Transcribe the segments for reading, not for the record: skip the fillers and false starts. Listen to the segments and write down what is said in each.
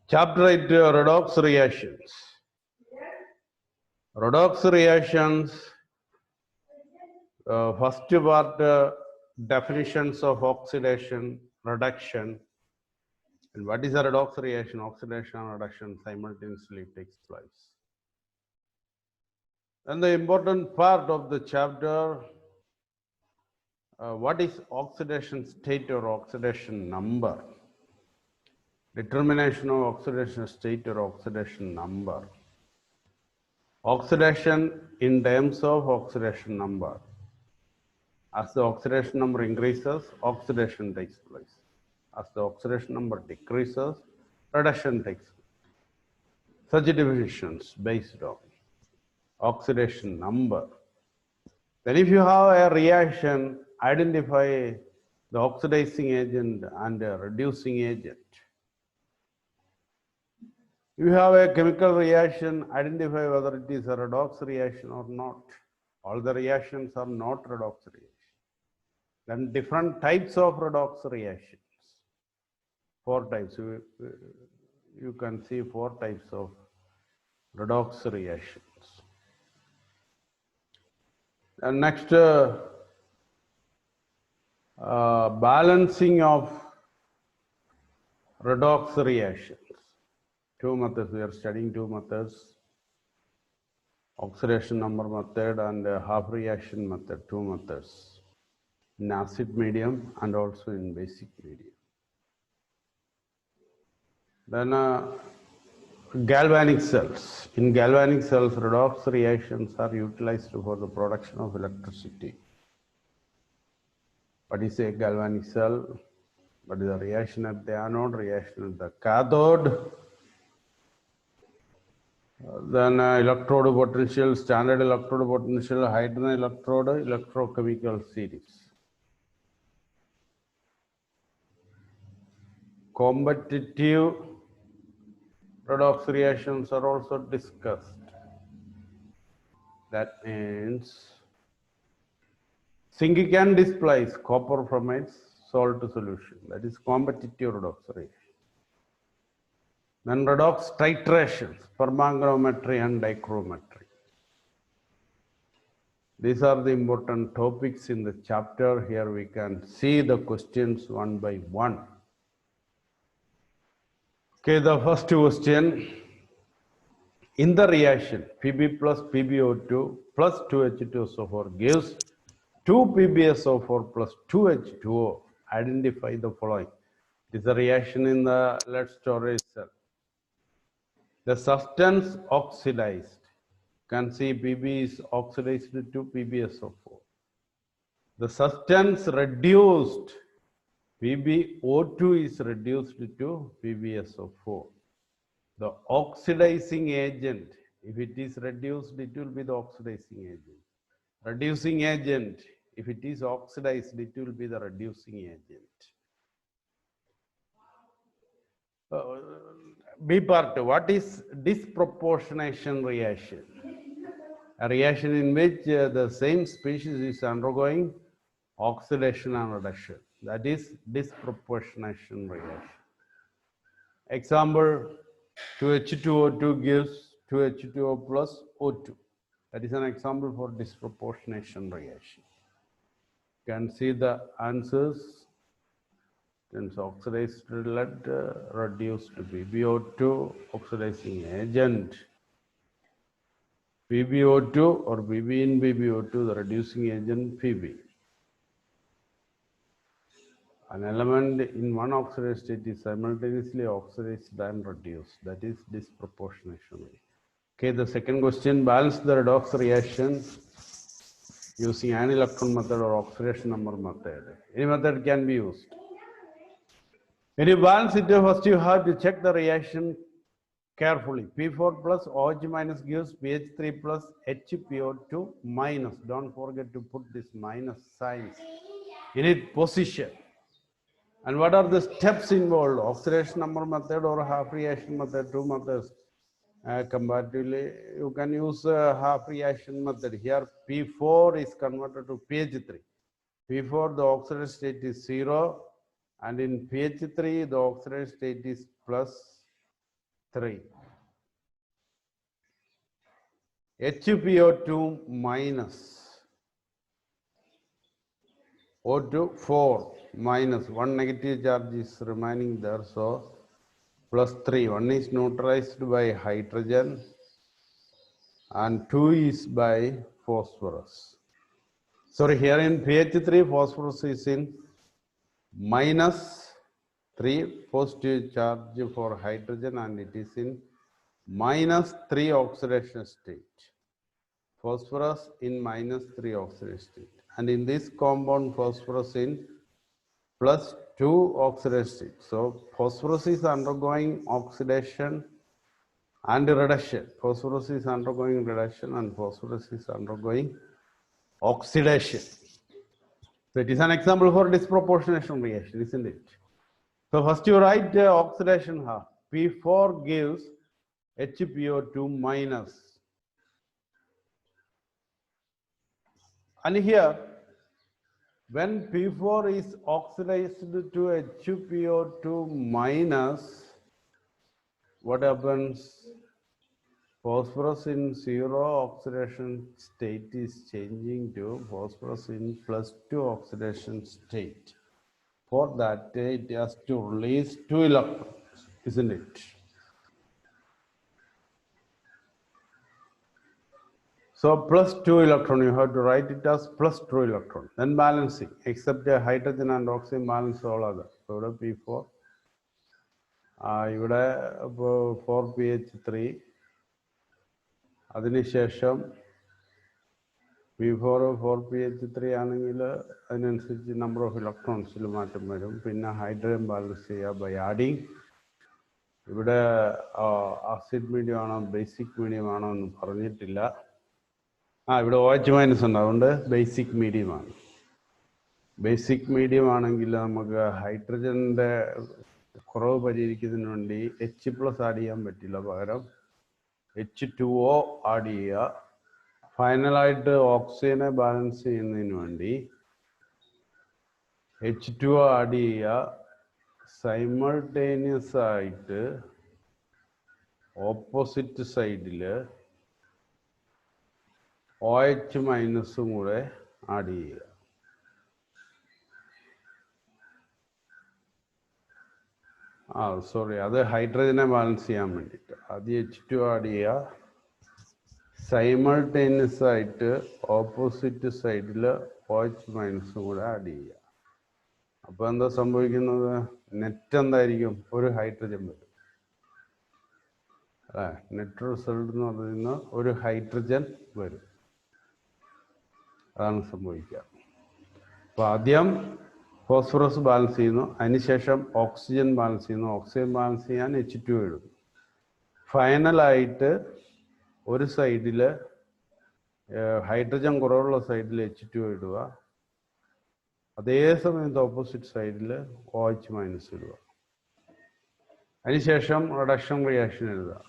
Chapter 8, redox reactions. Redox reactions, first part, definitions of oxidation, reduction. And what is a redox reaction? Oxidation and reduction simultaneously takes place. And the important part of the chapter, what is oxidation state or oxidation number? Determination of oxidation state or oxidation number. Oxidation in terms of oxidation number. As the oxidation number increases, oxidation takes place. As the oxidation number decreases, reduction takes place. Such definitions based on oxidation number. Then if you have a reaction, identify the oxidizing agent and a reducing agent. If you have a chemical reaction, identify whether it is a redox reaction or not. All the reactions are not redox reactions. Then different types of redox reactions. 4 types. You can see 4 types of redox reactions. And next, balancing of redox reactions. 2 methods. We are studying 2 methods. Oxidation number method and half reaction method. 2 methods. In acid medium and also in basic medium. Then galvanic cells. In galvanic cells, redox reactions are utilized for the production of electricity. What is a galvanic cell? What is the reaction at the anode, reaction at the cathode? Then electrode potential, standard electrode potential, hydrogen electrode, electrochemical series. Competitive redox reactions are also discussed. That means zinc can displace copper from its salt solution. That is competitive redox reaction. Then redox titrations, permanganometry and dichrometry. These are the important topics in the chapter. Here we can see the questions one by one. Okay, the first question. In the reaction, Pb plus PbO2 plus 2H2SO4 gives 2 PbSO4 plus 2H2O. Identify the following. It is a reaction in the lead storage cell. The substance oxidized. You can see Pb is oxidized to PbSO4. The substance reduced. PbO2 is reduced to PbSO4. The oxidizing agent, if it is reduced, it will be the oxidizing agent. Reducing agent, if it is oxidized, it will be the reducing agent. B part, what is disproportionation reaction? A reaction in which the same species is undergoing oxidation and reduction. That is disproportionation reaction. Example, 2H2O2 gives 2H2O plus O2. That is an example for disproportionation reaction. You can see the answers. Since oxidized lead reduced to PbO2, oxidizing agent. PbO2 or Pb in PbO2, the reducing agent Pb. An element in one oxidized state is simultaneously oxidized and reduced. That is disproportionation. Okay, the second question, balance the redox reaction using an electron method or oxidation number method. Any method can be used. When you balance it, first you have to check the reaction carefully. P4 plus OH minus gives PH3 plus HPO2 minus. Don't forget to put this minus signs in its position. And what are the steps involved? Oxidation number method or half reaction method, 2 methods. Comparatively, you can use half reaction method. Here, P4 is converted to PH3. P4, the oxidized state is 0. And in PH3, the oxidized state is plus 3. HPO2 minus O2 4 minus 1 negative charge is remaining there, so plus 3. 1 is neutralized by hydrogen and 2 is by phosphorus. Sorry, here in pH 3 phosphorus is in minus 3 positive charge for hydrogen and it is in minus 3 oxidation state. Phosphorus in minus 3 oxidation state. And in this compound phosphorus in plus 2 oxidation state. So phosphorus is undergoing oxidation and reduction. Phosphorus is undergoing reduction and phosphorus is undergoing oxidation. So it is an example for disproportionation reaction, isn't it? So first you write the oxidation half. P4 gives HPO2 minus. And here, when P4 is oxidized to HPO2 minus, what happens? Phosphorus in 0 oxidation state is changing to phosphorus in plus 2 oxidation state. For that, it has to release 2 electrons, isn't it? So plus 2 electron, you have to write it as plus 2 electron. Then balancing, except the hydrogen and oxygen balance all other. So P4, ഇവിടെ 4pH3, അതിനുശേഷം P4 4pH3 ആണെങ്കിൽ അതിനനുസരിച്ച് number of ഇലക്ട്രോൺസിൽ മാറ്റം വരും. പിന്നെ hydrogen balance ചെയ്യുക by adding. ഇവിടെ acid medium ആണോ ബേസിക് മീഡിയം ആണോ എന്ന് പറഞ്ഞിട്ടില്ല. ഇവിടെ OH മൈനസ് ഉണ്ട്, അതുകൊണ്ട് ബേസിക് മീഡിയമാണ്. ബേസിക് മീഡിയം ആണെങ്കിൽ നമുക്ക് ഹൈഡ്രജൻ്റെ കുറവ് പരിഹരിക്കുന്നതിന് വേണ്ടി H+ ആഡ് ചെയ്യാൻ പറ്റില്ല, പകരം H2O ആഡ് ചെയ്യുക. ഫൈനലായിട്ട് ഓക്സിജനെ ബാലൻസ് ചെയ്യുന്നതിന് വേണ്ടി H2O ആഡ് ചെയ്യുക. സൈമൾട്ടേനിയസ് ആയിട്ട് ഓപ്പോസിറ്റ് സൈഡിൽ OH മൈനസും കൂടെ ആഡ് ചെയ്യുക. സോറി, അത് ഹൈഡ്രജനെ ബാലൻസ് ചെയ്യാൻ വേണ്ടിയിട്ട് ആദ്യം H2O ആഡ് ചെയ്യുക. സൈമൾട്ടേനിയസ് ആയിട്ട് ഓപ്പോസിറ്റ് സൈഡിൽ OH മൈനസും കൂടെ ആഡ് ചെയ്യുക. അപ്പോൾ എന്താ സംഭവിക്കുന്നത്? നെറ്റ് എന്തായിരിക്കും? ഒരു ഹൈഡ്രജൻ വരും. നെറ്റ് റിസൾട്ട് എന്ന് പറയുന്നത് ഒരു ഹൈഡ്രജൻ വരും. അതാണ് സംഭവിക്കുക. അപ്പോൾ ആദ്യം ഫോസ്ഫറസ് ബാലൻസ് ചെയ്യുന്നു, അതിനുശേഷം ഓക്സിജൻ ബാലൻസ് ചെയ്യുന്നു. ഓക്സിജൻ ബാലൻസ് ചെയ്യാൻ H2O ഇടുന്നു. ഫൈനലായിട്ട് ഒരു സൈഡിൽ ഹൈഡ്രജൻ കുറവുള്ള സൈഡിൽ H2O ഇടുക, അതേ സമയത്ത് ഓപ്പോസിറ്റ് സൈഡിൽ OH മൈനസ് ഇടുക. അതിനുശേഷം റിഡക്ഷൻ റിയാക്ഷൻ എഴുതുക.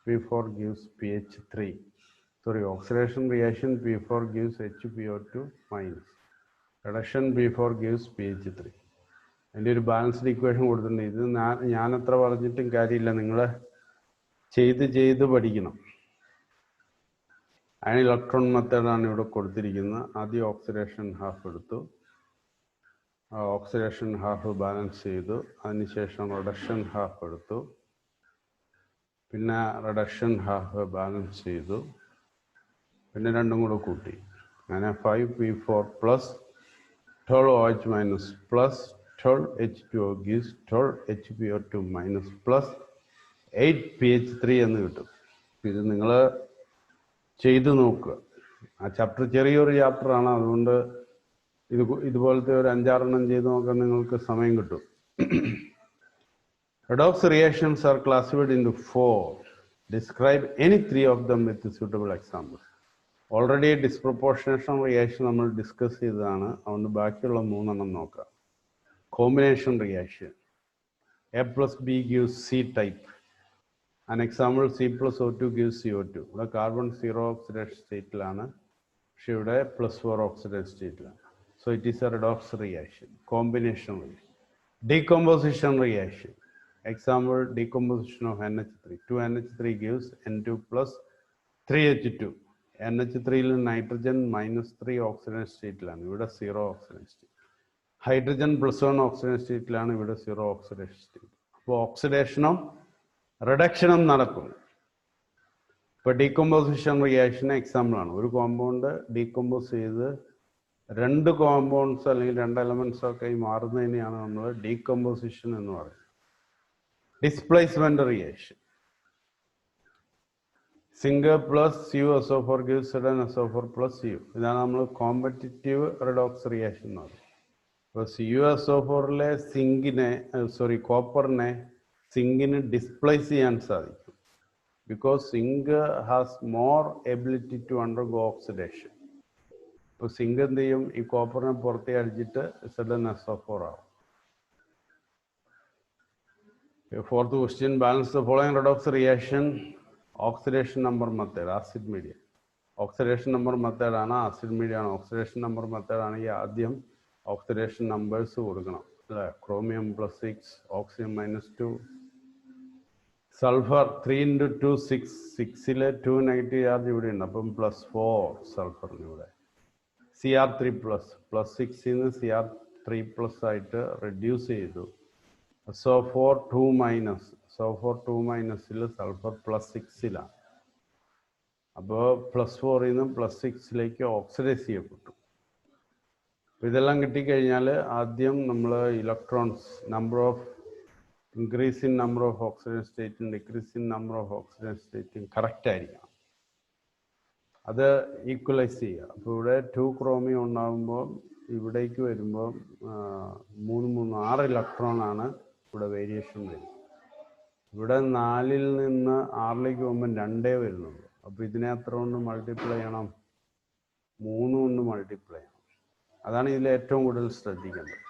P4 gives pH3. Sorry, oxidation reaction P4 gives HPO2 minus. Reduction P4 gives pH3. അതിൻ്റെ ഒരു ബാലൻസ്ഡ് ഇക്വേഷൻ കൊടുത്തിട്ടുണ്ട്. ഇത് ഞാനത്ര പറഞ്ഞിട്ടും കാര്യമില്ല, നിങ്ങൾ ചെയ്ത് പഠിക്കണം. അതിന് ഇലക്ട്രോൺ മെത്തേഡാണ് ഇവിടെ കൊടുത്തിരിക്കുന്നത്. ആദ്യം ഓക്സിഡേഷൻ ഹാഫ് എടുത്തു, ഓക്സിഡേഷൻ ഹാഫ് ബാലൻസ് ചെയ്തു. അതിനുശേഷം റിഡക്ഷൻ ഹാഫ് എടുത്തു, പിന്നെ റിഡക്ഷൻ ഹാഫ് ബാലൻസ് ചെയ്തു, പിന്നെ രണ്ടും കൂടെ കൂട്ടി. അങ്ങനെ 5p4 plus 12 OH minus plus 12 H2O gives 12 HPO2 minus plus 8pH3 എന്ന് കിട്ടും. ഇത് നിങ്ങൾ ചെയ്തു നോക്കുക. ആ ചാപ്റ്റർ ചെറിയൊരു ചാപ്റ്ററാണ്, അതുകൊണ്ട് ഇതുപോലത്തെ ഒരു 5-6 ചെയ്ത് നോക്കാൻ നിങ്ങൾക്ക് സമയം കിട്ടും. Redox reactions are classified into 4. Describe any 3 of them with suitable examples. Already disproportionation reaction നമ്മൾ ഡിസ്കസ് ചെയ്തതാണ്, അതുകൊണ്ട് ബാക്കിയുള്ള 3 നോക്കാം. Combination reaction. A+B gives C type. An example, C+O2 gives CO2. ഇവിടെ കാർബൺ 0 ഓക്സിഡേഷൻ സ്റ്റേറ്റിലാണ്, പക്ഷെ ഇവിടെ +4 oxidation സ്റ്റേറ്റിലാണ്. So it is a redox reaction. Combination reaction. Decomposition reaction. Example, decomposition of NH3. 2NH3 gives N2 plus 3H2. NH3 ൽ nitrogen -3 oxidation സ്റ്റേറ്റിലാണ്, ഇവിടെ 0 oxidation state. Hydrogen +1 oxidation സ്റ്റേറ്റിലാണ്, ഇവിടെ 0 oxidation state. അപ്പോൾ ഓക്സിഡേഷനും റിഡക്ഷനും നടക്കും. ഇപ്പോൾ decomposition reaction example ആണ്. ഒരു compound decompose ചെയ്ത് രണ്ട് കോമ്പൗണ്ട്സ് അല്ലെങ്കിൽ രണ്ട് എലമെന്റ്സ് ഒക്കെ മാറുന്നതിനെയാണ് നമ്മൾ ഡീകമ്പോസിഷൻ എന്ന് പറയുന്നത്. Displacement reaction. Single plus CuSO4 gives SO4 plus Cu. ഇതാണ് നമ്മൾ കോമ്പറ്റിറ്റീവ് റിഡോക്സ് റിയാക്ഷൻ എന്ന് പറയുന്നത്. അപ്പോൾ CuSO4ലെ കോപ്പറിനെ സിങ്കിന് ഡിസ്പ്ലേസ് ചെയ്യാൻ സാധിക്കും. Because zinc has more ability to undergo oxidation. So zinc എന്ത് ചെയ്യും, ഈ കോപ്പറിനെ പുറത്തേ അടിച്ചിട്ട് SO4 ആവും. Fourth question, balance the following redox reaction. Oxidation number method, acid medium. Oxidation number method ആണ്, acid medium ആണ്. Oxidation number method ആണെങ്കിൽ ആദ്യം oxidation numbers കൊടുക്കണം അല്ലേ. Chromium +6, oxygen -2, sulphur 3 × 2 6. 6ലെ 2 negative charge ഇവിടെ ഉണ്ട്, അപ്പം +4 സൾഫറിന് ഇവിടെ. Cr3+, +6 Cr3+ ആയിട്ട് റെഡ്യൂസ് ചെയ്തു. SO4 2-, SO4 2- sulphur +6ലാണ്. അപ്പോൾ +4 +6 ഓക്സിഡൈസ് ചെയ്യപ്പെട്ടു. ഇതെല്ലാം കിട്ടിക്കഴിഞ്ഞാൽ ആദ്യം നമ്മൾ electrons number of increase in number of oxidation state and decrease in number of oxidation state correct ആയിരിക്കണം. അത് ഈക്വലൈസ് ചെയ്യുക. അപ്പോൾ ഇവിടെ 2 ക്രോമിയം ഉണ്ടാകുമ്പോൾ ഇവിടേക്ക് വരുമ്പോൾ 6 ഇലക്ട്രോണാണ് ഇവിടെ വേരിയേഷൻ വരും. ഇവിടെ 4ൽ നിന്ന് 6ലേക്ക് പോകുമ്പോൾ 2 വരുന്നുള്ളൂ. അപ്പോൾ ഇതിനെ എത്ര കൊണ്ട് മൾട്ടിപ്ലൈ ചെയ്യണം? 3 കൊണ്ട് മൾട്ടിപ്ലൈ ചെയ്യണം. അതാണ് ഇതിൽ ഏറ്റവും കൂടുതൽ ശ്രദ്ധിക്കേണ്ടത്.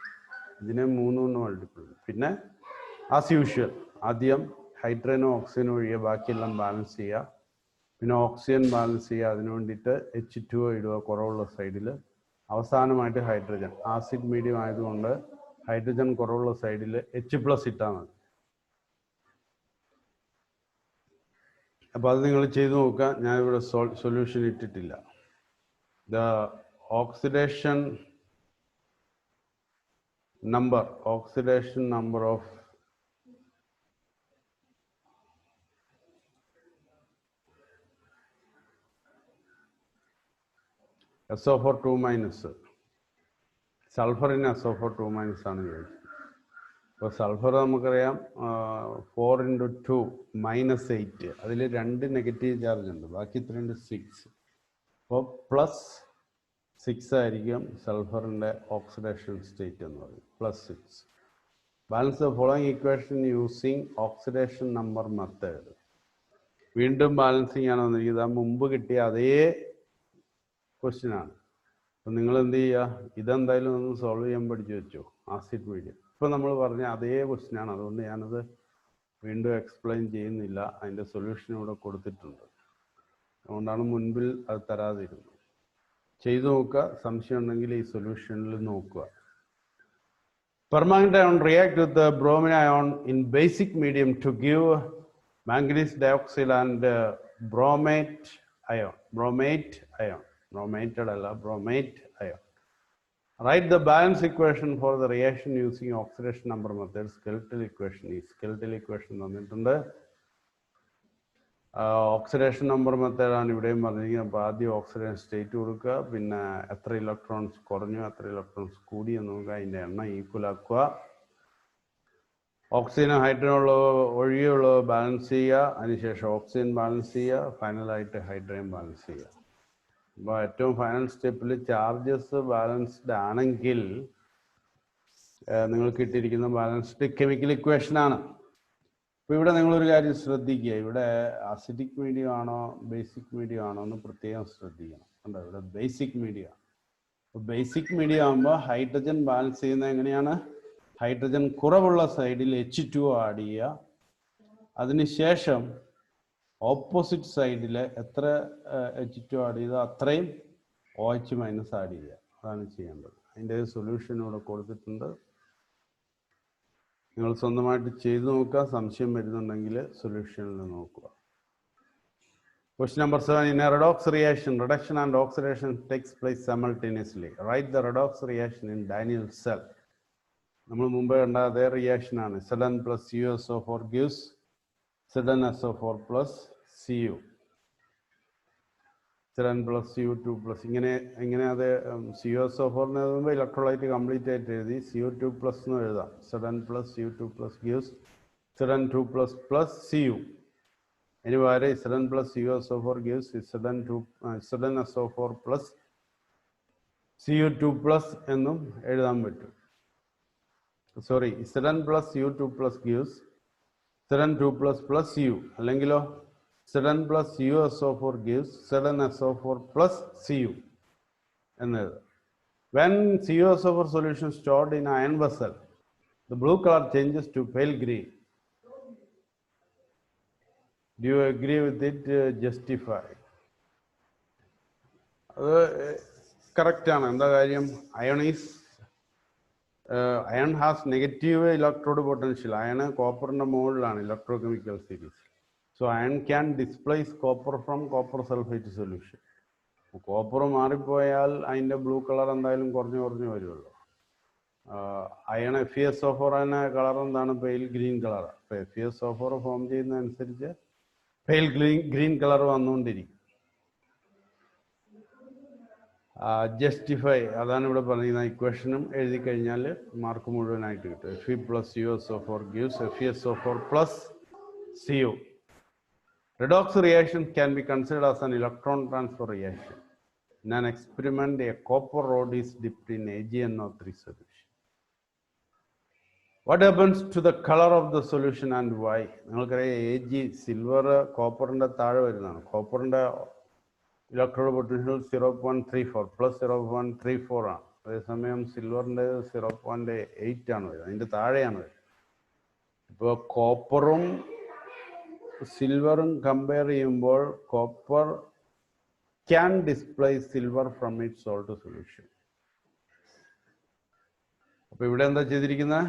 ഇതിനെ 3 കൊണ്ട് മൾട്ടിപ്ലൈ ചെയ്യും. പിന്നെ ആസ് യൂഷ്വൽ ആദ്യം ഹൈഡ്രജനും ഓക്സിജനും ഒഴികെ ബാക്കിയെല്ലാം ബാലൻസ് ചെയ്യുക. പിന്നെ ഓക്സിജൻ ബാലൻസ് ചെയ്യുക, അതിനു വേണ്ടിയിട്ട് H2O ഇടുക കുറവുള്ള സൈഡിൽ. അവസാനമായിട്ട് ഹൈഡ്രജൻ. ആസിഡ് മീഡിയം ആയതുകൊണ്ട് ഹൈഡ്രജൻ കുറവുള്ള സൈഡിൽ H+ ഇട്ടാൽ മതി. അപ്പോൾ അത് നിങ്ങൾ ചെയ്തു നോക്കുക. ഞാനിവിടെ സൊല്യൂഷൻ ഇട്ടിട്ടില്ല. The oxidation number of SO4 2-. സൾഫറിന് SO4 2- ആണ് ചോദിച്ചത്. അപ്പോൾ സൾഫർ നമുക്കറിയാം 4 × 2 -8. അതിൽ 2 നെഗറ്റീവ് ചാർജ് ഉണ്ട്, ബാക്കി 3 6. അപ്പോൾ +6 ആയിരിക്കും സൾഫറിൻ്റെ ഓക്സിഡേഷൻ സ്റ്റേറ്റ് എന്ന് പറയും, +6. Balance the following equation using oxidation number method. വീണ്ടും ബാലൻസിങ് ആണ് വന്നിരിക്കുന്നത്. മുമ്പ് കിട്ടിയ അതേ ക്വസ്റ്റ്യൻ ആണ്. അപ്പം നിങ്ങൾ എന്ത് ചെയ്യുക, ഇതെന്തായാലും ഒന്ന് സോൾവ് ചെയ്യാൻ പഠിച്ചു വെച്ചോ. ആസിഡ് മീഡിയം ഇപ്പോൾ നമ്മൾ പറഞ്ഞ അതേ ക്വസ്റ്റ്യൻ ആണ്, അതുകൊണ്ട് ഞാനത് വീണ്ടും എക്സ്പ്ലെയിൻ ചെയ്യുന്നില്ല. അതിൻ്റെ സൊല്യൂഷൻ ഇവിടെ കൊടുത്തിട്ടുണ്ട്, അതുകൊണ്ടാണ് മുൻപിൽ അത് തരാതിരുന്നത്. ചെയ്തു നോക്കുക. സംശയം ഉണ്ടെങ്കിൽ ഈ സൊല്യൂഷനിൽ നോക്കുക. Permanganate ion react with the bromine ion in basic medium to give manganese dioxide and bromate ion. Bromate ion. Write the balance equation for the reaction using oxidation number method. Skeletal equation. തന്നിട്ടുണ്ട്. Oxidation number മെത്തേഡാണ് ഇവിടെയും പറഞ്ഞിരിക്കുന്നത്. അപ്പോൾ ആദ്യം oxidation state കൊടുക്കുക, പിന്നെ എത്ര electrons കുറഞ്ഞു എത്ര ഇലക്ട്രോൺസ് കൂടി എന്ന് നോക്കുക, അതിൻ്റെ എണ്ണം ഈക്വൽ ആക്കുക. ഓക്സിജനും ഹൈഡ്രജനുള്ള ഒഴികെയുള്ളത് ബാലൻസ് ചെയ്യുക, അതിനുശേഷം ഓക്സിജൻ ബാലൻസ് ചെയ്യുക, ഫൈനലായിട്ട് ഹൈഡ്രജൻ ബാലൻസ് ചെയ്യുക. അപ്പോൾ ഏറ്റവും ഫൈനൽ സ്റ്റെപ്പിൽ ചാർജസ് ബാലൻസ്ഡ് ആണെങ്കിൽ നിങ്ങൾക്ക് കിട്ടിയിരിക്കുന്ന ബാലൻസ്ഡ് കെമിക്കൽ ഇക്വേഷനാണ്. അപ്പോൾ ഇവിടെ നിങ്ങളൊരു കാര്യം ശ്രദ്ധിക്കുക, ഇവിടെ അസിഡിക് മീഡിയം ആണോ ബേസിക് മീഡിയം ആണോ എന്ന് പ്രത്യേകം ശ്രദ്ധിക്കണം. കണ്ടോ, ഇവിടെ ബേസിക് മീഡിയം ആണ്. അപ്പോൾ ബേസിക് മീഡിയം ആകുമ്പോൾ ഹൈഡ്രജൻ ബാലൻസ് ചെയ്യുന്നത് എങ്ങനെയാണ്? ഹൈഡ്രജൻ കുറവുള്ള സൈഡിൽ H2O ആഡ് ചെയ്യുക, അതിനുശേഷം ഓപ്പോസിറ്റ് സൈഡിൽ എത്ര H2O ആഡ് ചെയ്തോ അത്രയും OH- ആഡ് ചെയ്യുക. അതാണ് ചെയ്യേണ്ടത്. അതിൻ്റെ സൊല്യൂഷൻ ഇവിടെ കൊടുത്തിട്ടുണ്ട്. നിങ്ങൾ സ്വന്തമായിട്ട് ചെയ്തു നോക്കുക. സംശയം വരുന്നുണ്ടെങ്കിൽ സൊല്യൂഷനിൽ നോക്കുക. Question number 7. In a redox reaction, reduction and oxidation takes place simultaneously. Write the redox reaction in Daniell's cell. നമ്മൾ മുമ്പ് കണ്ട അതേ റിയാക്ഷൻ ആണ്. Zn plus CuSO4 gives ZnSO4 plus Cu. Zn plus Cu2 plus ഇങ്ങനെ അത് CuSO4 electrolyte complete ആയിട്ട് എഴുതി Cu2 plus എന്ന് എഴുതാം. Zn plus Cu2 plus gives Zn2 plus plus Cu. ഇനി വരെ Zn plus CuSO4 gives ZnSO4 plus Cu2 plus എന്നും എഴുതാൻ പറ്റും. Sorry, Zn plus Cu2 plus gives Zn2 plus plus Cu. അല്ലെങ്കിലോ Zn plus CuSO4 gives ZnSO4 plus Cu എന്നത്. When CuSO4 solution stored in iron vessel, the blue color changes to pale green. Do you agree with it? Justify. അത് correct ആണ്. എന്താ കാര്യം? Iron has negative electrode potential. Iron കോപ്പറിന്റെ മുകളിലാണ് electrochemical series. So iron can displace copper from copper sulphate solution. Copper മാറിപ്പോയാൽ അതിന്റെ blue colour എന്തായാലും കുറഞ്ഞു വരുമല്ലോ. അയൺ FeSO4 കളർ എന്താണ്? Pale green colour. അപ്പൊ FeSO4 ഫോം ചെയ്യുന്നതനുസരിച്ച് പെയിൽ ഗ്രീൻ കളർ വന്നുകൊണ്ടിരിക്കും. ജസ്റ്റിഫൈ, അതാണ് ഇവിടെ പറയുന്ന ഇക്വേഷനും എഴുതി കഴിഞ്ഞാൽ മാർക്ക് മുഴുവനായിട്ട് കിട്ടും. Fe plus CuSO4 gives FeSO4 plus Cu. Redox reaction can be considered as an electron transfer reaction. In an experiment, a copper rod is dipped in AgNO3 solution. What happens to the color of the solution and why? നിങ്ങൾക്കറിയാം Ag silver കോപ്പറിന്റെ താഴെ വരുന്നതാണ്. കോപ്പറിന്റെ electrode potential 0.34 plus 0.34 ആണ്. അതേസമയം സിൽവറിന്റെ 0.8 ആണ് വരുന്നത്. അതിന്റെ താഴെയാണ് വരുന്നത്. ഇപ്പോൾ കോപ്പറും സിൽവറും കമ്പയർ ചെയ്യുമ്പോൾ copper can displace silver from it salt solution. അപ്പൊ ഇവിടെ എന്താ ചെയ്തിരിക്കുന്നത്?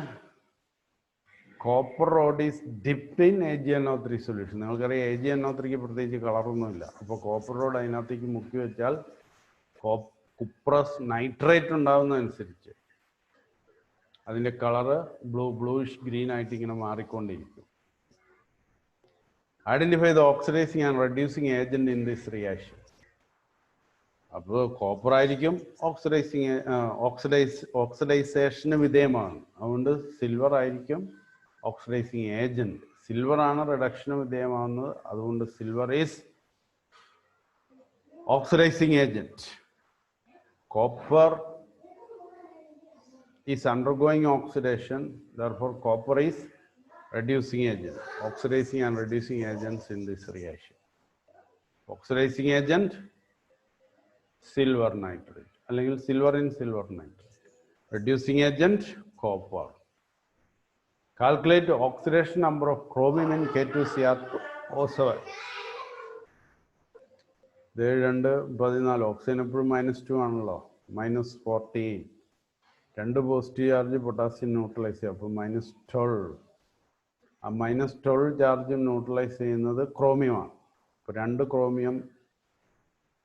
Copper rod is dipped in AgNO3 solution. നിങ്ങൾക്കറിയാം AgNO3ക്ക് പ്രത്യേകിച്ച് കളറൊന്നുമില്ല. അപ്പോൾ കോപ്പർ റോഡ് അതിനകത്തേക്ക് മുക്കി വെച്ചാൽ കുപ്രസ് നൈട്രേറ്റ് ഉണ്ടാകുന്നതനുസരിച്ച് അതിന്റെ കളറ് ബ്ലൂയിഷ് ഗ്രീൻ ആയിട്ട് ഇങ്ങനെ മാറിക്കൊണ്ടിരിക്കും. Identify the oxidising and reducing agent in this reaction. അപ്പോൾ കോപ്പർ ആയിരിക്കും ഓക്സിഡൈസേഷന് വിധേയമാണ്. അതുകൊണ്ട് സിൽവർ ആയിരിക്കും ഓക്സിഡൈസിങ് ഏജന്റ്. സിൽവർ ആണ് റിഡക്ഷന് വിധേയമാകുന്നത്. അതുകൊണ്ട് silver is oxidising agent. Copper is undergoing oxidation, therefore copper is reducing agent. Oxidizing and reducing agents in this reaction. Oxidizing agent silver nitrate അല്ലെങ്കിൽ silver in silver nitrate. Reducing agent copper. Calculate oxidation number of chromium in K2Cr07. 7 oxygen എപ്പോഴും -2 ആണല്ലോ. -14. 2 positive charge potassium neutralise ചെയ്യും. അപ്പോൾ -12. ആ -12 charge neutralise ചെയ്യുന്നത് ക്രോമിയമാണ്. അപ്പോൾ 2 chromium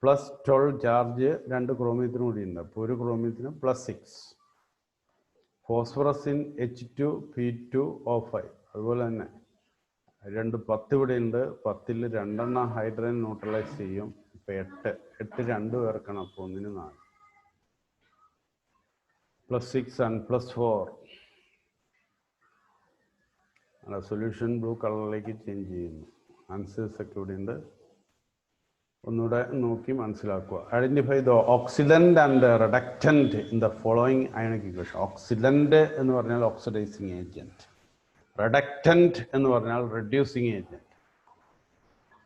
plus 12 charge 2 ക്രോമിയത്തിന് കൂടി ഉണ്ട്. അപ്പോൾ ഒരു ക്രോമിയത്തിന് +6. Phosphorus in H2P2O5. അതുപോലെ തന്നെ 2 10 ഇവിടെ ഉണ്ട്. 10ൽ 2 ഹൈഡ്രജൻ ന്യൂട്രലൈസ് ചെയ്യും. ഇപ്പം 8 2 പേർക്കാണ്. അപ്പോൾ 1ന് 4 +6 ആൻഡ് +4. സൊല്യൂഷൻ ബ്ലൂ കളറിലേക്ക് ചേഞ്ച് ചെയ്യുന്നു. ആൻസേഴ്സ് ഒക്കെ ഇവിടെ ഉണ്ട്. ഒന്നുകൂടെ നോക്കി മനസ്സിലാക്കുക. Identify the oxidant and reductant in the following ionic equation. Oxidant എന്ന് പറഞ്ഞാൽ ഓക്സിഡൈസിങ് ഏജന്റ്, റിഡക്റ്റന്റ് എന്ന് പറഞ്ഞാൽ reducing agent.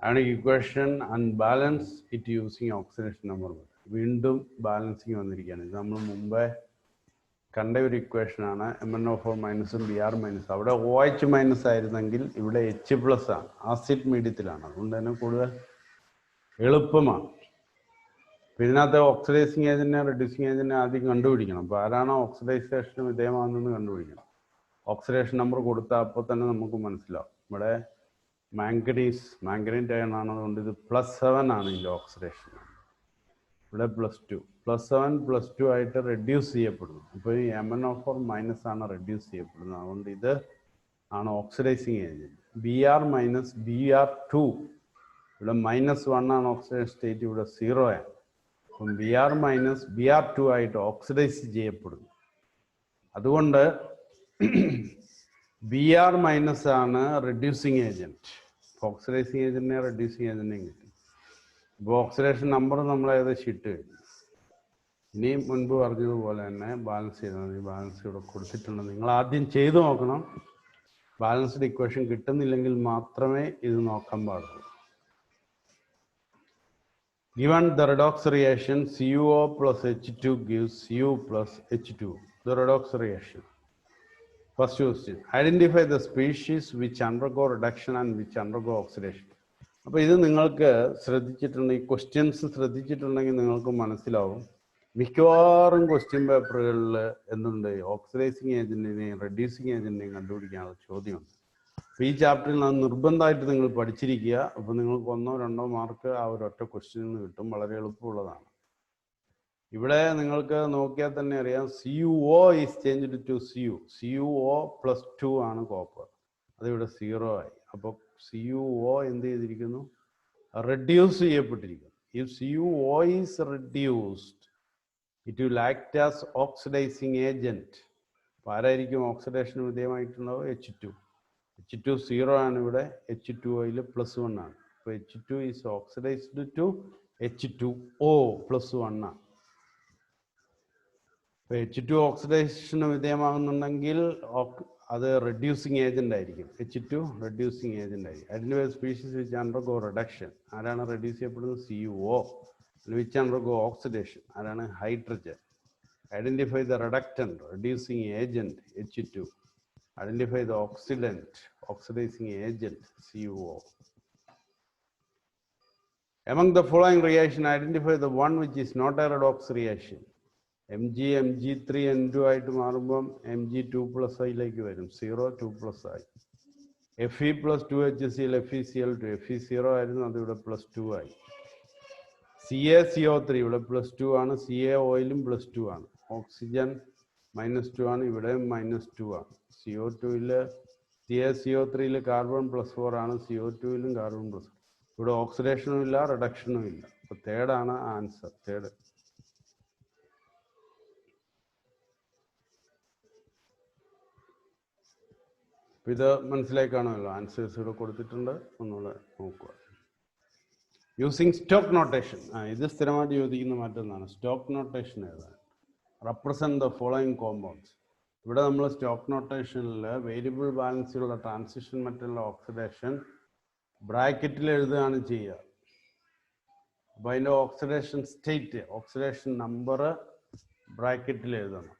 Ionic equation and balance it using oxidation number. വീണ്ടും ബാലൻസിങ് വന്നിരിക്കുകയാണ്. ഇത് നമ്മൾ മുമ്പേ കണ്ട ഒരു ഇക്വേഷനാണ്. MnO4 മൈനസും Br മൈനസ്. അവിടെ OH മൈനസ് ആയിരുന്നെങ്കിൽ ഇവിടെ H+ ആണ്. ആസിഡ് മീഡിയത്തിലാണ്. അതുകൊണ്ട് തന്നെ കൂടുതൽ എളുപ്പമാണ്. ഇതിനകത്ത് ഓക്സിഡൈസിങ് ഏജന്റിനെ റെഡ്യൂസിങ് ഏജന്റിനെ ആദ്യം കണ്ടുപിടിക്കണം. അപ്പോൾ ആരാണോ ഓക്സിഡൈസേഷന് വിധേയമാകുന്നതെന്ന് കണ്ടുപിടിക്കണം. ഓക്സിഡേഷൻ നമ്പർ കൊടുത്താൽ അപ്പോൾ തന്നെ നമുക്ക് മനസ്സിലാവും. ഇവിടെ മാംഗനീറ്റ് അയൺ ആണ്, അതുകൊണ്ട് ഇത് +7 ആണ് ഇതിൻ്റെ ഓക്സിഡേഷൻ. ഇവിടെ +2 +7 +2 ആയിട്ട് റെഡ്യൂസ് ചെയ്യപ്പെടുന്നു. അപ്പോൾ ഈ MnO4 മൈനസ് ആണ് റെഡ്യൂസ് ചെയ്യപ്പെടുന്നത്. അതുകൊണ്ട് ഇത് ആണ് ഓക്സിഡൈസിങ് ഏജൻറ്റ്. Br - Br2 ഇവിടെ -1 ആണ് ഓക്സിഡേഷൻ സ്റ്റേറ്റ്, ഇവിടെ 0 ആണ്. അപ്പം Br - Br2 ആയിട്ട് ഓക്സിഡൈസ് ചെയ്യപ്പെടുന്നു. അതുകൊണ്ട് Br- ആണ് റെഡ്യൂസിങ് ഏജൻറ്റ്. ഓക്സിഡൈസിങ് ഏജന്റിനെ റെഡ്യൂസിങ് ഏജന്റിനെയും കിട്ടി. ഇപ്പോൾ ഓക്സിഡേഷൻ നമ്പർ നമ്മൾ ഏകദേശം ഇട്ട് കഴിഞ്ഞു. ഇനിയും മുൻപ് പറഞ്ഞതുപോലെ തന്നെ ബാലൻസ് ചെയ്താൽ മതി. ബാലൻസ് ഇവിടെ കൊടുത്തിട്ടുണ്ട്, നിങ്ങൾ ആദ്യം ചെയ്തു നോക്കണം. ബാലൻസ്ഡ് ഇക്വേഷൻ കിട്ടുന്നില്ലെങ്കിൽ മാത്രമേ ഇത് നോക്കാൻ പാടുള്ളൂ. Given the redox reaction, CuO plus H2 gives Cu plus H2. The redox reaction. First question, identify the species which undergo reduction and which undergo oxidation. അപ്പോൾ ഇത് നിങ്ങൾക്ക് ശ്രദ്ധിച്ചിട്ടുണ്ടെങ്കിൽ, ക്വസ്റ്റ്യൻസ് ശ്രദ്ധിച്ചിട്ടുണ്ടെങ്കിൽ നിങ്ങൾക്ക് മനസ്സിലാവും. മിക്കവാറും ക്വസ്റ്റ്യൻ പേപ്പറുകളിൽ എന്തുണ്ട്, ഓക്സിഡൈസിങ് ഏജന്റിനെയും റെഡ്യൂസിങ് ഏജന്റിനെയും കണ്ടുപിടിക്കാനുള്ള ചോദ്യമുണ്ട്. അപ്പോൾ ഈ ചാപ്റ്ററിൽ അത് നിർബന്ധമായിട്ട് നിങ്ങൾ പഠിച്ചിരിക്കുക. അപ്പോൾ നിങ്ങൾക്ക് 1-2 മാർക്ക് ആ ഒരൊറ്റ ക്വസ്റ്റ്യനിൽ നിന്ന് കിട്ടും. വളരെ എളുപ്പമുള്ളതാണ്. ഇവിടെ നിങ്ങൾക്ക് നോക്കിയാൽ തന്നെ അറിയാം, CuO is changed to CuO +2 ആണ് കോപ്പർ, അതിവിടെ 0 ആയി. അപ്പോൾ CuO എന്ത് ചെയ്തിരിക്കുന്നു, റെഡ്യൂസ് ചെയ്യപ്പെട്ടിരിക്കുന്നു. If CuO is reduced, it will act as oxidizing agent. അപ്പോൾ ആരായിരിക്കും ഓക്സിഡേഷന് വിധേയമായിട്ടുള്ളത്? H2 0 ആണ് ഇവിടെ, H2Oയിൽ +1 ആണ്. അപ്പോൾ H2 is oxidised to H2O +1 ആണ്. ഇപ്പോൾ H2 ഓക്സിഡേഷന് വിധേയമാകുന്നുണ്ടെങ്കിൽ അത് റെഡ്യൂസിങ് ഏജന്റ് ആയിരിക്കും. H2 റെഡ്യൂസിങ് ഏജന്റ് ആയിരിക്കും. Identify species which undergo reduction. ആരാണ് റെഡ്യൂസ് ചെയ്യപ്പെടുന്നത്? CuO. Which undergo oxidation. ആരാണ്? Hydrogen. Identify the reductant, reducing agent H2. Identify the oxidant, oxidizing agent CuO. Among the following reaction, identify the one which is not a redox reaction. Mg3N2 ആയിട്ട് മാറുമ്പം Mg2+I വരും. 0 2+I. Fe + 2HCl FeCl2. Fe0 ആയിരുന്നു, അത് ഇവിടെ +2 ആയി. CaCO3 ഇവിടെ +2 ആണ്. CaOയിലും +2 ആണ്. Oxygen -2 ആണ്, ഇവിടെ -2 ആണ്. CO2യിൽ CaCO3യിൽ കാർബൺ +4 ആണ്. CO2യിലും കാർബൺ +4. ഇവിടെ ഓക്സിഡേഷനും ഇല്ല, റിഡക്ഷനും ഇല്ല. അപ്പോൾ തേർഡാണ് ആൻസർ. തേർഡ്. ഇത് മനസ്സിലായി കാണുമല്ലോ. ആൻസേഴ്സ് ഇവിടെ കൊടുത്തിട്ടുണ്ട്, ഒന്നുകൂടെ നോക്കുക. Using stock notation. ഇത് സ്ഥിരമായിട്ട് ചോദിക്കുന്ന മറ്റൊന്നാണ്. സ്റ്റോക്ക് നോട്ടേഷൻ ഏതാണ്? Represent the following compounds. ഇവിടെ നമ്മൾ സ്റ്റോക്ക് നോട്ടേഷനിൽ വേരിയബിൾ ബാലൻസിലുള്ള ട്രാൻസിഷൻ മെറ്റലിൻ്റെ ഓക്സിഡേഷൻ ബ്രാക്കറ്റിൽ എഴുതുകയാണ് ചെയ്യുക. അപ്പോൾ അതിൻ്റെ ഓക്സിഡേഷൻ സ്റ്റേറ്റ്, ഓക്സിഡേഷൻ നമ്പർ ബ്രാക്കറ്റിൽ എഴുതണം.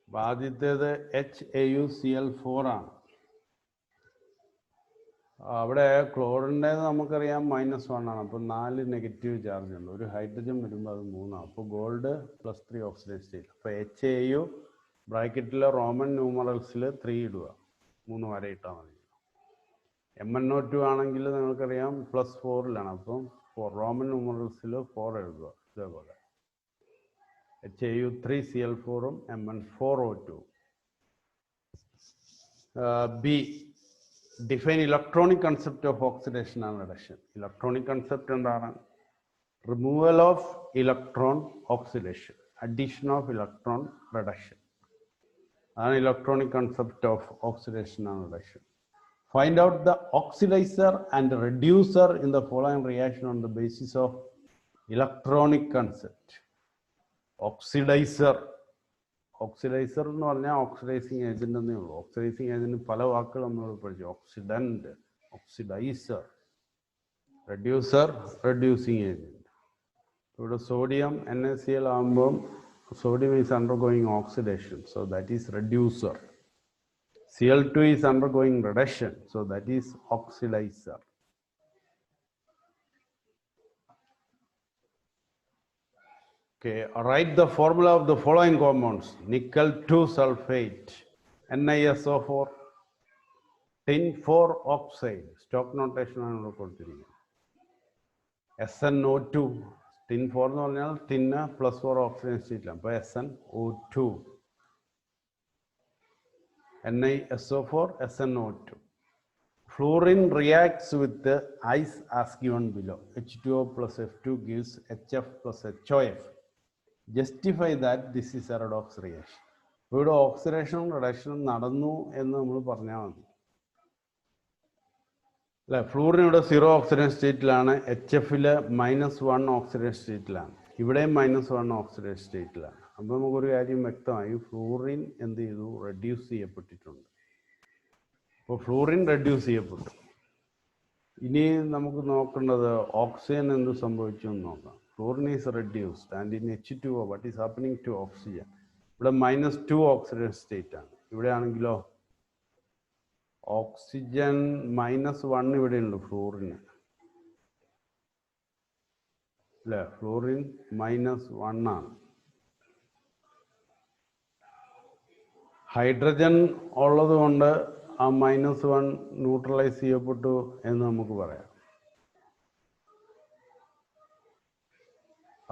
അപ്പോൾ ആദ്യത്തേത് HAuCl4 ആണ്. അവിടെ ക്ലോറിൻ്റേത് നമുക്കറിയാം -1 ആണ്. അപ്പോൾ 4 നെഗറ്റീവ് ചാർജ് ഉണ്ട്. ഒരു ഹൈഡ്രജൻ വരുമ്പോൾ അത് 3 ആണ്. അപ്പോൾ ഗോൾഡ് +3 ഓക്സിഡേഷൻ സ്റ്റേറ്റ്. അപ്പോൾ HAu ബ്രാക്കറ്റിൽ റോമൻ ന്യൂമറൽസിൽ 3 ഇടുക, 3 വര ഇട്ടാൽ മതി. MnO2 ആണെങ്കിൽ നിങ്ങൾക്കറിയാം +4ലാണ്. അപ്പം റോമൻ ന്യൂമറൽസിൽ 4 എഴുതുക. ഇതേപോലെ HAu3Cl4ഉം Mn4O2. B. Define electronic concept of oxidation and reduction. Electronic concept എന്താണ്? Removal of electron oxidation, addition of electron reduction. An electronic concept of oxidation and reduction. Find out the oxidizer and reducer in the following reaction on the basis of electronic concept. Oxidizer എന്ന് പറഞ്ഞാൽ oxidising agent എന്നേ ഉള്ളൂ. Oxidising agent പല വാക്കുകൾ നമ്മൾ പഠിച്ചു. Oxidant, oxidiser, reducer, reducing agent. ഇവിടെ sodium NaCl ആകുമ്പോൾ sodium is undergoing oxidation, so that is reducer. Cl2 is undergoing reduction, so that is oxidizer. Okay, write the formula of the following compounds. Nickel 2 sulfate, NiSO4, tin 4 oxide, stock notation ആണ് ഇവിടെ കൊടുത്തിരിക്കുന്നത്. SnO2, tin 4 എന്ന് പറഞ്ഞാൽ tin +4 oxygen സ്റ്റേറ്റിലാണ്. അപ്പോൾ SnO2, NiSO4, SnO2. Fluorine reacts with the ice as given below. H2O plus F2 gives HF plus HOF. Justify that this is a redox reaction. ഇവിടെ ഓക്സിഡേഷനും റിഡക്ഷനും നടന്നു എന്ന് നമ്മൾ പറഞ്ഞാൽ മതി അല്ലേ. ഫ്ലൂറിൻ ഇവിടെ 0 ഓക്സിഡൻ സ്റ്റേറ്റിലാണ്, HFല് -1 ഓക്സിഡൻ സ്റ്റേറ്റിലാണ്, ഇവിടെയും -1 ഓക്സിഡൻ സ്റ്റേറ്റിലാണ്. അപ്പോൾ നമുക്കൊരു കാര്യം വ്യക്തമായി, ഫ്ലൂറിൻ എന്ത് ചെയ്തു, റെഡ്യൂസ് ചെയ്യപ്പെട്ടിട്ടുണ്ട്. അപ്പോൾ ഫ്ലൂറിൻ റെഡ്യൂസ് ചെയ്യപ്പെട്ടു. ഇനി നമുക്ക് നോക്കേണ്ടത് ഓക്സിജൻ എന്ത് സംഭവിച്ചു എന്ന് നോക്കാം. Fluorine is reduced and in H2O what is happening to oxygen? ഇവിടെ -2 ഓക്സിഡൻ സ്റ്റേറ്റ് ആണ്. ഇവിടെ ആണെങ്കിലോ ഓക്സിജൻ -1 ഇവിടെയുണ്ട് ഫ്ലൂറിന് അല്ലേ. ഫ്ലൂറിൻ -1 ആണ്. ഹൈഡ്രജൻ ഉള്ളത് കൊണ്ട് ആ -1 ന്യൂട്രലൈസ് ചെയ്യപ്പെട്ടു എന്ന് നമുക്ക് പറയാം.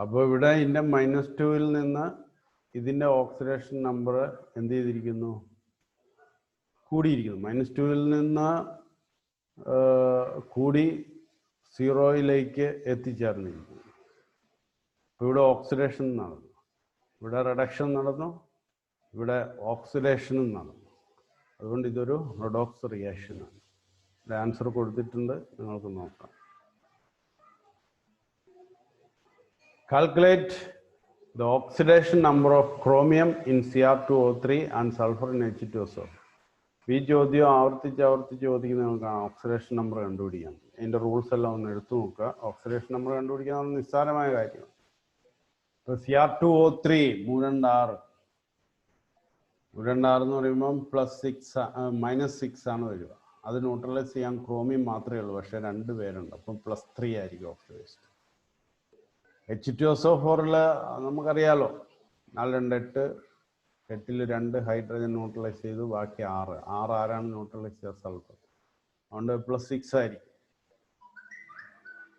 അപ്പോൾ ഇവിടെ ഇതിൻ്റെ -2ൽ നിന്ന് ഇതിൻ്റെ ഓക്സിഡേഷൻ നമ്പർ എന്ത് ചെയ്തിരിക്കുന്നു, കൂടിയിരിക്കുന്നു. -2ൽ നിന്ന് കൂടി 0യിലേക്ക് എത്തിച്ചേർന്നിരിക്കുന്നു. അപ്പോൾ ഇവിടെ ഓക്സിഡേഷൻ നടന്നു, ഇവിടെ റിഡക്ഷൻ നടന്നു, ഇവിടെ ഓക്സിഡേഷനും നടന്നു. അതുകൊണ്ട് ഇതൊരു റെഡോക്സ് റിയാക്ഷനാണ്. ഇവിടെ ആൻസർ കൊടുത്തിട്ടുണ്ട്, നിങ്ങൾക്ക് നോക്കാം. Calculate the oxidation number of chromium in Cr2O3 and sulphur in H2SO. ഈ ചോദ്യം ആവർത്തിച്ച് ചോദിക്കുന്ന നമുക്കാണ് ഓക്സിഡേഷൻ നമ്പർ കണ്ടുപിടിക്കാൻ. അതിൻ്റെ റൂൾസ് എല്ലാം ഒന്ന് എടുത്തു നോക്കുക. ഓക്സിഡേഷൻ നമ്പർ കണ്ടുപിടിക്കാൻ നിസ്സാരമായ കാര്യമാണ്. ഇപ്പോൾ Cr2O3 326 എന്ന് പറയുമ്പം -6 ആണ് വരിക. അത് ന്യൂട്രലൈസ് ചെയ്യാൻ ക്രോമിയം മാത്രമേ ഉള്ളൂ, പക്ഷേ 2 പേരുണ്ട്, അപ്പം +3 ആയിരിക്കും ഓക്സിഡേഷൻ. H2SO4 നമുക്കറിയാലോ, 4 2 8 8ൽ 2 ഹൈഡ്രജൻ ന്യൂട്രലൈസ് ചെയ്തു, ബാക്കി 6 ആരാണ് ന്യൂട്രലൈസ് ചെയ്ത സൾഫർ, അതുകൊണ്ട് +6 ആയിരിക്കും.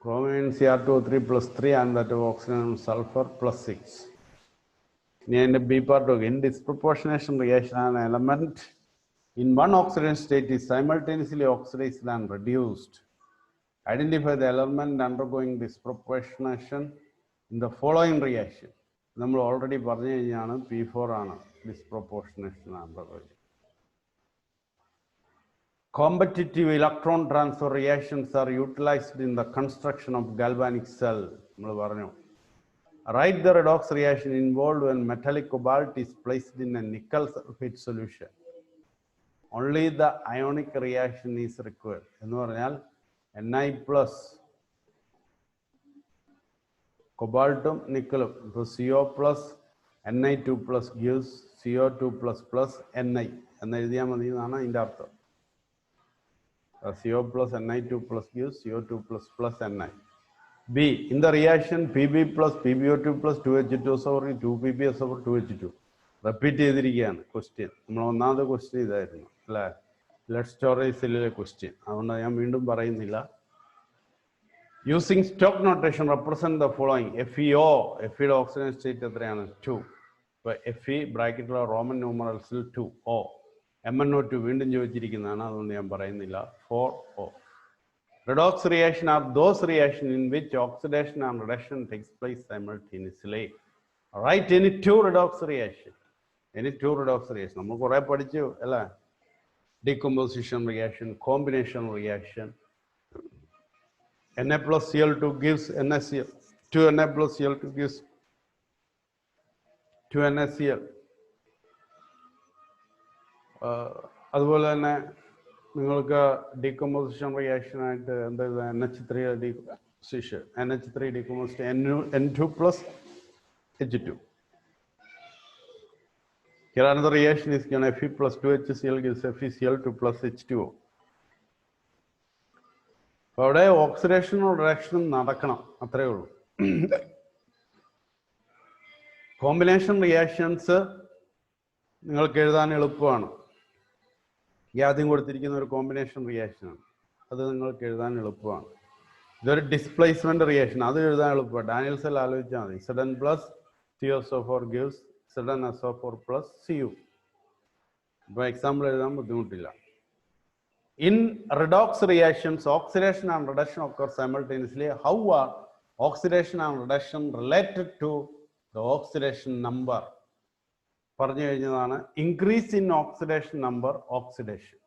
Chromium Cr2O3 +3 and that oxygen sulphur +6. In B part, in disproportionation reaction, an element in one oxidation state is simultaneously oxidized and reduced. Identify the element undergoing disproportionation in the following reaction. നമ്മൾ already പറഞ്ഞു കഴിഞ്ഞാണ് P4 ആണ് disproportionation undergoing. Competitive electron transfer reactions are utilized in the construction of galvanic cell. നമ്മൾ പറഞ്ഞു. Write the redox reaction involved when metallic cobalt is placed in a nickel sulfate solution. Only the ionic reaction is required. എന്ന് പറഞ്ഞാൽ Ni plus കോബാൾട്ടും നിക്കലും, ഇപ്പോൾ CO plus Ni2 plus gives CO2 plus Ni എന്ന് എഴുതിയാൽ മതി എന്നാണ് അതിൻ്റെ അർത്ഥം. CO plus Ni2 plus gives CO2 plus Ni. B. In the reaction Pb plus PbO2 plus 2H2SO4 2PbSO4 2H2. Repeat ചെയ്തിരിക്കുകയാണ് ക്വസ്റ്റ്യൻ. നമ്മൾ ഒന്നാമത്തെ ക്വസ്റ്റ്യൻ ഇതായിരുന്നു അല്ലേ, ബ്ലഡ് സ്റ്റോറേജ് സെല്ലിലെ ക്വസ്റ്റ്യൻ. അതുകൊണ്ട് ഞാൻ വീണ്ടും പറയുന്നില്ല. Using stock notation represent the following. FeO, Feയുടെ ഓക്സിജൻ സ്റ്റേറ്റ് എത്രയാണ്? 2. ഇപ്പോൾ Fe ബ്രാക്കറ്റിലുള്ള റോമൻ ന്യൂമറൽസിൽ 2O. MnO2 വീണ്ടും ചോദിച്ചിരിക്കുന്നതാണ്, അതുകൊണ്ട് ഞാൻ പറയുന്നില്ല. 4O. Redox reaction are those reactions in which oxidation and reduction takes place simultaneously. Write any 2 redox reaction. Any 2 redox reaction. നമ്മൾ കുറേ പഠിച്ചു അല്ലേ, decomposition reaction, combination reaction. Na plus Cl2 gives NaCl. 2Na plus Cl2 gives 2NaCl. അതുപോലെ തന്നെ നിങ്ങൾക്ക് decomposition reaction ആയിട്ട് എന്താ NH3 decomposition, NH3 decomposition N2 plus H2. Here another reaction is given. Fe plus 2HCl gives FeCl2 plus H2O. അപ്പോൾ അവിടെ ഓക്സിഡേഷനും റിഡക്ഷനും നടക്കണം, അത്രയേ ഉള്ളൂ. കോമ്പിനേഷൻ റിയാക്ഷൻസ് നിങ്ങൾക്ക് എഴുതാൻ എളുപ്പമാണ്. ഈ ആദ്യം കൊടുത്തിരിക്കുന്ന ഒരു കോമ്പിനേഷൻ റിയാക്ഷനാണ്. അത് നിങ്ങൾക്ക് എഴുതാൻ എളുപ്പമാണ്. ഇതൊരു ഡിസ്പ്ലേസ്മെന്റ് റിയാക്ഷൻ, അത് എഴുതാൻ എളുപ്പമാണ്. ഡാനിയൽ സെൽ ആലോചിച്ചാൽ മതി. Zn plus CuSO4 gives ZnSO4 plus Cu. ഇപ്പോൾ എക്സാമ്പിൾ എഴുതാൻ ബുദ്ധിമുട്ടില്ല. In redox reactions, oxidation and reduction occur simultaneously. How are oxidation and reduction related to the oxidation number? പറഞ്ഞു കഴിഞ്ഞതാണ്. Increase in oxidation number, oxidation.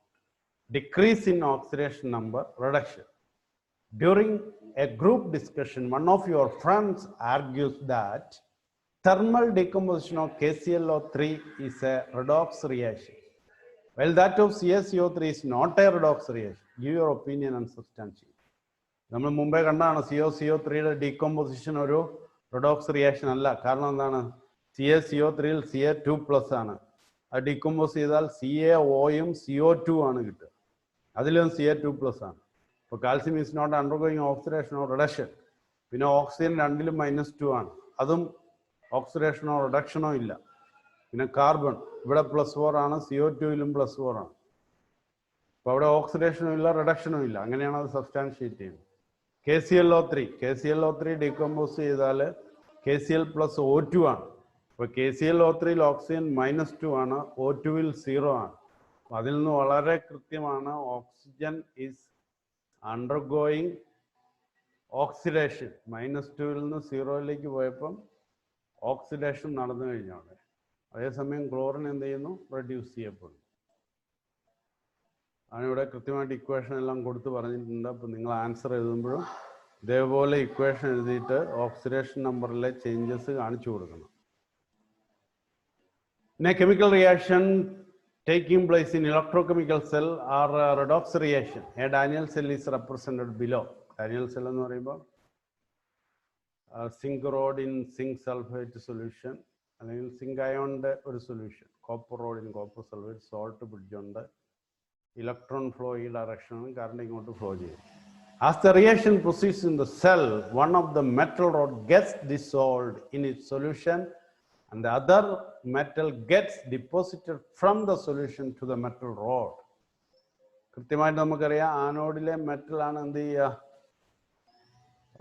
Decrease in oxidation number, reduction. During a group discussion, one of your friends argues that thermal decomposition of KClO3 is a redox reaction, while that of CaCO3 is not a redox reaction. Give your opinion and substantiate. നമ്മൾ മുമ്പേ കണ്ടാണ് CaCO3യുടെ decomposition ഒരു redox reaction അല്ല. കാരണം എന്താണ്? CaCO3യിൽ Ca2+ ആണ്. അത് decompose ചെയ്താൽ CaOയും CO2 ആണ് കിട്ടുക. അതിലും Ca2+ ആണ്. അപ്പോൾ കാൽസ്യം ഈസ് നോട്ട് അണ്ടർഗോയിങ് ഓക്സിഡേഷനോ റിഡക്ഷൻ. പിന്നെ ഓക്സിജൻ രണ്ടിലും -2 ആണ്. അതും ഓക്സിഡേഷനോ റിഡക്ഷനോ ഇല്ല. പിന്നെ കാർബൺ ഇവിടെ +4 ആണ്, CO2യിലും +4 ആണ്. അപ്പോൾ അവിടെ ഓക്സിഡേഷനും ഇല്ല, റിഡക്ഷനും ഇല്ല. അങ്ങനെയാണ് അത് സബ്സ്റ്റാൻഷിയേറ്റ് ചെയ്യുന്നത്. KClO3 ഡീകമ്പോസ് ചെയ്താൽ KCl+O2 ആണ്. അപ്പോൾ KClO3യിൽ ഓക്സിജൻ -2 ആണ്, O2യിൽ 0 ആണ്. അതിൽ നിന്ന് വളരെ കൃത്യമാണ് ഓക്സിജൻ ഈസ് അണ്ടർഗോയിങ് ഓക്സിഡേഷൻ. -2ൽ നിന്ന് 0യിലേക്ക് പോയപ്പം ഓക്സിഡേഷൻ നടന്നു കഴിഞ്ഞാണ്. അതേസമയം ക്ലോറിൻ എന്ത് ചെയ്യുന്നു? റെഡ്യൂസ് ചെയ്യപ്പെടുന്നു. അതിനിവിടെ കൃത്യമായിട്ട് ഇക്വേഷൻ എല്ലാം കൊടുത്ത് പറഞ്ഞിട്ടുണ്ട്. അപ്പോൾ നിങ്ങൾ ആൻസർ എഴുതുമ്പോഴും ഇതേപോലെ ഇക്വേഷൻ എഴുതിയിട്ട് ഓക്സിഡേഷൻ നമ്പറിലെ ചേഞ്ചസ് കാണിച്ചു കൊടുക്കണം. In a chemical reaction taking place in electrochemical cell or redox reaction, a Daniel cell is represented below. Daniel cell എന്ന് പറയുമ്പോൾ zinc rod in zinc sulphate solution, അല്ലെങ്കിൽ സിങ്ക് അയോണിന്റെ ഒരു solution. Copper rod in copper sulphate, salt bridge ഉണ്ട്. Electron flow ഈ ഡയറക്ഷനാണ്, current ഇങ്ങോട്ട് flow ചെയ്യും. As the reaction proceeds in the cell, one of the metal rod gets dissolved in its solution and the other metal gets deposited from the solution to the metal rod. കൃത്യമായിട്ട് നമുക്കറിയാം ആനോഡിലെ മെറ്റലാണ് എന്ത് ചെയ്യുക?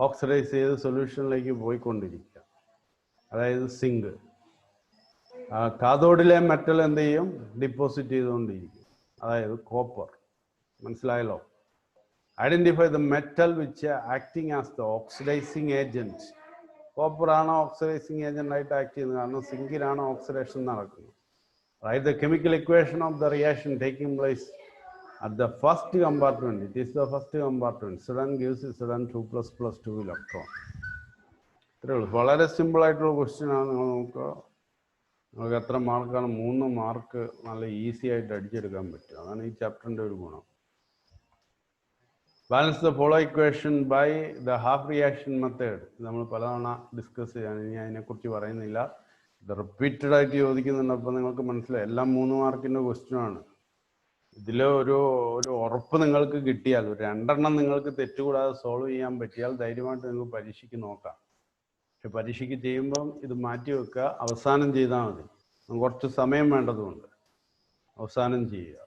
Oxidise ചെയ്ത് സൊല്യൂഷനിലേക്ക് പോയിക്കൊണ്ടിരിക്കുക, അതായത് zinc. കാഥോഡിലെ metal എന്ത് ചെയ്യും? Deposit ചെയ്തുകൊണ്ടിരിക്കും, അതായത് കോപ്പർ. മനസ്സിലായല്ലോ? Identify the metal which acting as the oxidising agent. കോപ്പറാണ് ഓക്സിഡൈസിങ് ഏജന്റ് ആയിട്ട് ആക്ട് ചെയ്യുന്നത്, കാരണം സിങ്കിലാണ് ഓക്സിഡേഷൻ നടക്കുന്നത്. Right the chemical equation of the reaction taking place at the first compartment. It is the first compartment. Zn gives Zn2 plus 2 electron. ഇത്രയേ ഉള്ളൂ. വളരെ simple ആയിട്ടുള്ള ക്വസ്റ്റ്യൻ ആണ്. നിങ്ങൾ നോക്കുക, നിങ്ങൾക്ക് എത്ര മാർക്കാണ്? 3 മാർക്ക് നല്ല ഈസി ആയിട്ട് അടിച്ചെടുക്കാൻ പറ്റും. അതാണ് ഈ ചാപ്റ്ററിന്റെ ഒരു ഗുണം. Balance the follow equation by the half reaction method. നമ്മൾ പലതവണ ഡിസ്കസ് ചെയ്യാൻ, ഇനി അതിനെക്കുറിച്ച് പറയുന്നില്ല. ഇത് റിപ്പീറ്റഡ് ആയിട്ട് ചോദിക്കുന്നുണ്ട്. അപ്പോൾ നിങ്ങൾക്ക് മനസ്സിലായി, എല്ലാം 3 മാർക്കിന്റെ ക്വസ്റ്റ്യൻ ആണ്. ഇതിൽ ഒരു ഉറപ്പ് നിങ്ങൾക്ക് കിട്ടിയാൽ, ഒരു 2 എണ്ണം നിങ്ങൾക്ക് തെറ്റുകൂടാതെ സോൾവ് ചെയ്യാൻ പറ്റിയാൽ ധൈര്യമായിട്ട് നിങ്ങൾക്ക് പരീക്ഷയ്ക്ക് നോക്കാം. പക്ഷെ പരീക്ഷയ്ക്ക് ചെയ്യുമ്പം ഇത് മാറ്റി വെക്കുക, അവസാനം ചെയ്താൽ മതി. കുറച്ച് സമയം വേണ്ടതുകൊണ്ട് അവസാനം ചെയ്യുക.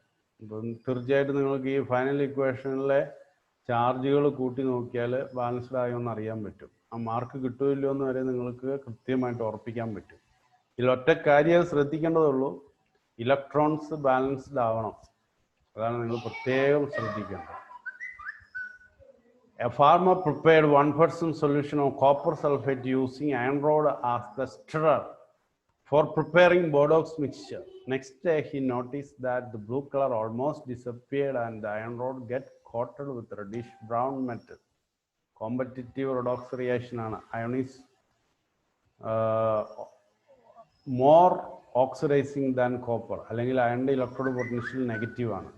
അപ്പം തീർച്ചയായിട്ടും നിങ്ങൾക്ക് ഈ ഫൈനൽ ഇക്വേഷനിലെ ചാർജുകൾ കൂട്ടി നോക്കിയാൽ ബാലൻസ്ഡ് ആയോ എന്ന് അറിയാൻ പറ്റും. ആ മാർക്ക് കിട്ടുമല്ലോ എന്ന് വരെ നിങ്ങൾക്ക് കൃത്യമായിട്ട് ഉറപ്പിക്കാൻ പറ്റും. ഇതിൽ ഒറ്റ കാര്യം ശ്രദ്ധിക്കേണ്ടതുള്ളൂ, ഇലക്ട്രോൺസ് ബാലൻസ്ഡ് ആവണം. അതാണ് നിങ്ങൾ പ്രത്യേകം ശ്രദ്ധിക്കേണ്ടത്. A farmer prepared 1% solution of copper sulfate using iron rod as the stirrer for preparing Bordeaux mixture. Next day he noticed that the blue color almost disappeared and the iron rod get coated with reddish brown metal. Competitive redox reaction ആണ്. Iron is more oxidizing than copper. അല്ലെങ്കിൽ അയണിന്റെ electrode potential negative ആണ്.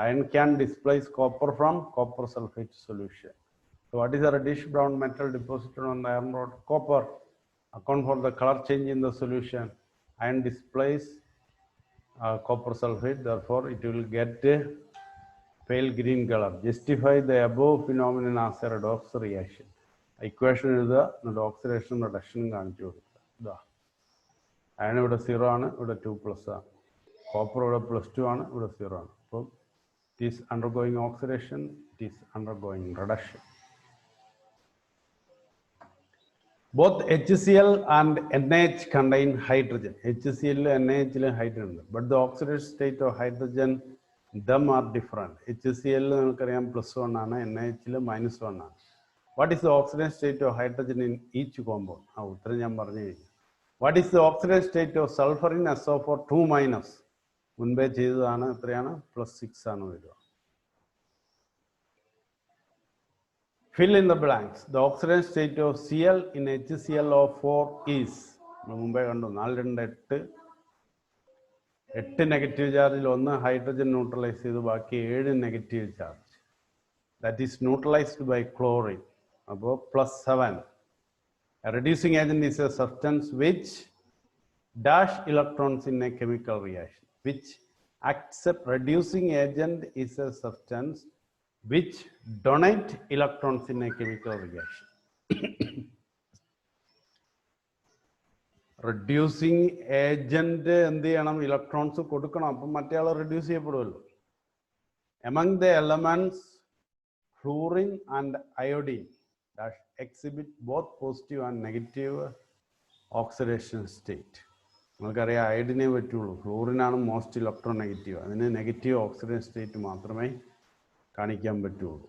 Iron can displace copper from copper sulfate solution. So what is the reddish brown metal deposited on the iron rod? Copper. Account for the color change in the solution. Iron displace copper sulfate, therefore it will get a pale green color. Justify the above phenomenon as a redox reaction. Equation എഴുതുക, എന്നിട്ട് oxidation റിഡക്ഷനും കാണിച്ചു കൊടുക്കുക. ഇതാ iron ഇവിടെ 0 ആണ്, ഇവിടെ 2+ ആണ്. Copper ഇവിടെ +2 ആണ്, ഇവിടെ 0 ആണ്. അപ്പോൾ it is undergoing oxidation, it is undergoing reduction. Both HCl and NH contain hydrogen. HCl and NH hydrogen, but the oxidation state of hydrogen them are different. HCl നമുക്കറിയാം +1 ആണ്, NH -1 ആണ്. What is the oxidation state of hydrogen in each compound? ഉത്തരം ഞാൻ പറഞ്ഞു കഴിഞ്ഞു. What is the oxidation state of sulfur in SO4 2-? മുൻപേ ചെയ്തതാണ്, എത്രയാണ്? +6 ആണ് വരിക. Fill in the blanks. The oxidation state of Cl in HClO4 is, മുമ്പേ കണ്ടു, 4 2 8 നെഗറ്റീവ് ചാർജിൽ 1 ഹൈഡ്രജൻ ന്യൂട്രലൈസ് ചെയ്തു, ബാക്കി 7 negative charge. That is neutralized by chlorine. അപ്പോൾ +7. A reducing agent is a substance which dash electrons in a chemical reaction. Which accept reducing agent is a substance which donate electrons in a chemical reaction. Reducing agent എന്ത് ചെയ്യണം? Electrons കൊടുക്കണം, അപ്പം മറ്റേ ആൾ reduce ചെയ്യപ്പെടുമല്ലോ. Among the elements fluorine and iodine dash exhibit both positive and negative oxidation state. നമുക്കറിയാം അയഡിനെ പറ്റുള്ളൂ, ഫ്ലൂറിനാണ് most electro negative, അതിന് negative oxidation state മാത്രമേ കാണിക്കാൻ പറ്റുള്ളൂ.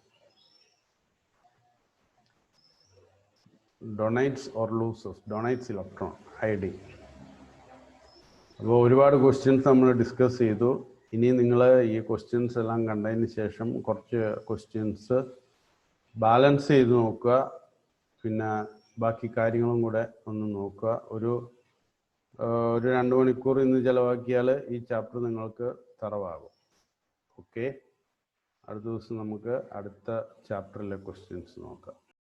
Donates or loses, donates electron, iodine. അപ്പോൾ ഒരുപാട് ക്വസ്റ്റ്യൻസ് നമ്മൾ ഡിസ്കസ് ചെയ്തു. ഇനി നിങ്ങൾ ഈ ക്വസ്റ്റ്യൻസ് എല്ലാം കണ്ടതിന് ശേഷം കുറച്ച് ക്വസ്റ്റ്യൻസ് ബാലൻസ് ചെയ്ത് നോക്കുക, പിന്നെ ബാക്കി കാര്യങ്ങളും കൂടെ ഒന്ന് നോക്കുക. ഒരു 2 മണിക്കൂർ ഇന്ന് ചിലവാക്കിയാൽ ഈ ചാപ്റ്റർ നിങ്ങൾക്ക് തറവാകും. ഓക്കെ, അടുത്ത ദിവസം നമുക്ക് അടുത്ത ചാപ്റ്ററിലെ ക്വസ്റ്റ്യൻസ് നോക്കാം.